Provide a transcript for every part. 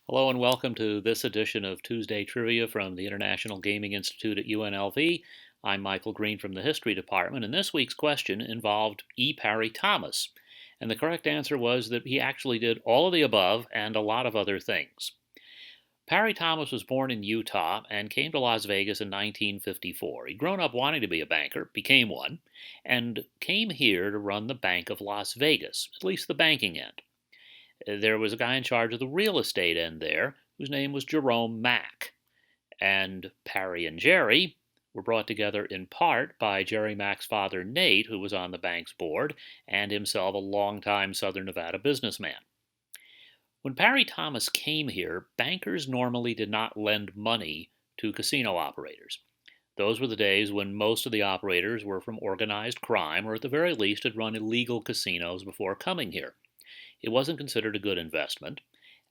Hello and welcome to this edition of Tuesday Trivia from the International Gaming Institute at UNLV. I'm Michael Green from the History Department, and this week's question involved Parry Thomas. And the correct answer was that he actually did all of the above and a lot of other things. Parry Thomas was born in Utah and came to Las Vegas in 1954. He'd grown up wanting to be a banker, became one, and came here to run the Bank of Las Vegas, at least the banking end. There was a guy in charge of the real estate end there whose name was Jerome Mack. And Parry and Jerry were brought together in part by Jerry Mack's father, Nate, who was on the bank's board, and himself a longtime Southern Nevada businessman. When Parry Thomas came here, bankers normally did not lend money to casino operators. Those were the days when most of the operators were from organized crime or at the very least had run illegal casinos before coming here. It wasn't considered a good investment,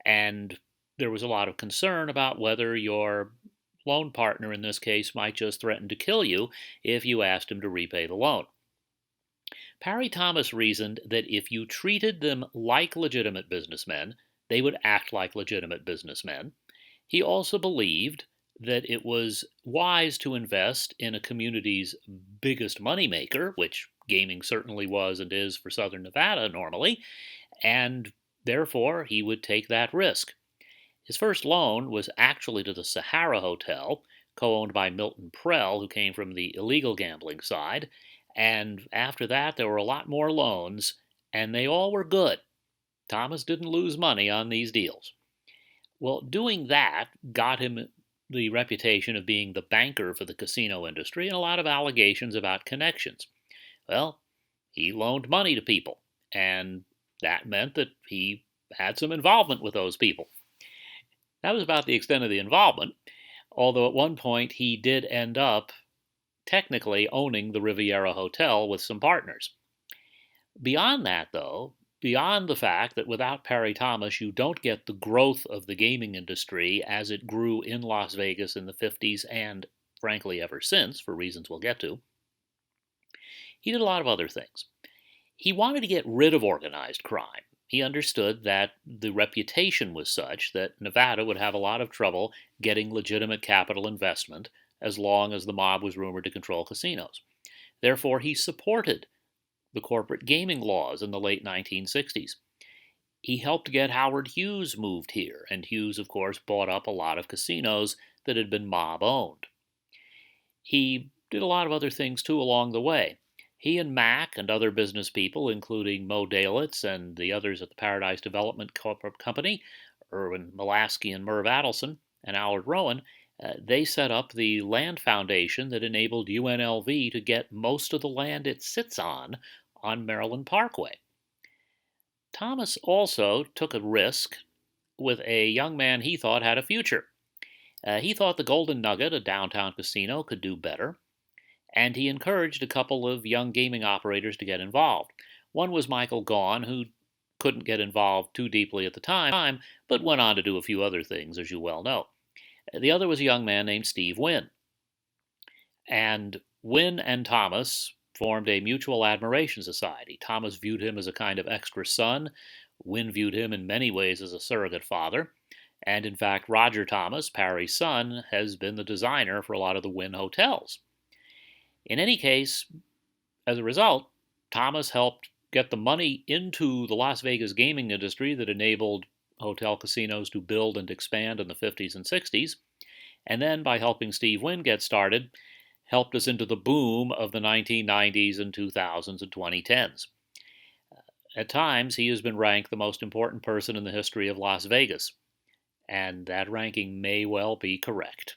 and there was a lot of concern about whether your loan partner in this case might just threaten to kill you if you asked him to repay the loan. Parry Thomas reasoned that if you treated them like legitimate businessmen, they would act like legitimate businessmen. He also believed that it was wise to invest in a community's biggest moneymaker, which gaming certainly was and is for Southern Nevada normally, and therefore he would take that risk. His first loan was actually to the Sahara Hotel, co-owned by Milton Prell, who came from the illegal gambling side, and after that there were a lot more loans, and they all were good. Thomas didn't lose money on these deals. Well, doing that got him the reputation of being the banker for the casino industry and a lot of allegations about connections. Well, he loaned money to people, and that meant that he had some involvement with those people. That was about the extent of the involvement, although at one point he did end up technically owning the Riviera Hotel with some partners. Beyond that, though, beyond the fact that without Parry Thomas you don't get the growth of the gaming industry as it grew in Las Vegas in the 50s and, frankly, ever since, for reasons we'll get to, he did a lot of other things. He wanted to get rid of organized crime. He understood that the reputation was such that Nevada would have a lot of trouble getting legitimate capital investment as long as the mob was rumored to control casinos. Therefore, he supported the corporate gaming laws in the late 1960s. He helped get Howard Hughes moved here, and Hughes, of course, bought up a lot of casinos that had been mob-owned. He did a lot of other things, too, along the way. He and Mack and other business people, including Mo Dalitz and the others at the Paradise Development Company, Irwin Mulaski and Merv Adelson, and Allard Rowan, they set up the land foundation that enabled UNLV to get most of the land it sits on Maryland Parkway. Thomas also took a risk with a young man he thought had a future. He thought the Golden Nugget, a downtown casino, could do better, and he encouraged a couple of young gaming operators to get involved. One was Michael Gaughan, who couldn't get involved too deeply at the time, but went on to do a few other things, as you well know. The other was a young man named Steve Wynn. And Wynn and Thomas formed a mutual admiration society. Thomas viewed him as a kind of extra son. Wynn viewed him in many ways as a surrogate father. And in fact, Roger Thomas, Parry's son, has been the designer for a lot of the Wynn hotels. In any case, as a result, Thomas helped get the money into the Las Vegas gaming industry that enabled hotel casinos to build and expand in the 50s and 60s, and then by helping Steve Wynn get started, helped us into the boom of the 1990s and 2000s and 2010s. At times, he has been ranked the most important person in the history of Las Vegas, and that ranking may well be correct.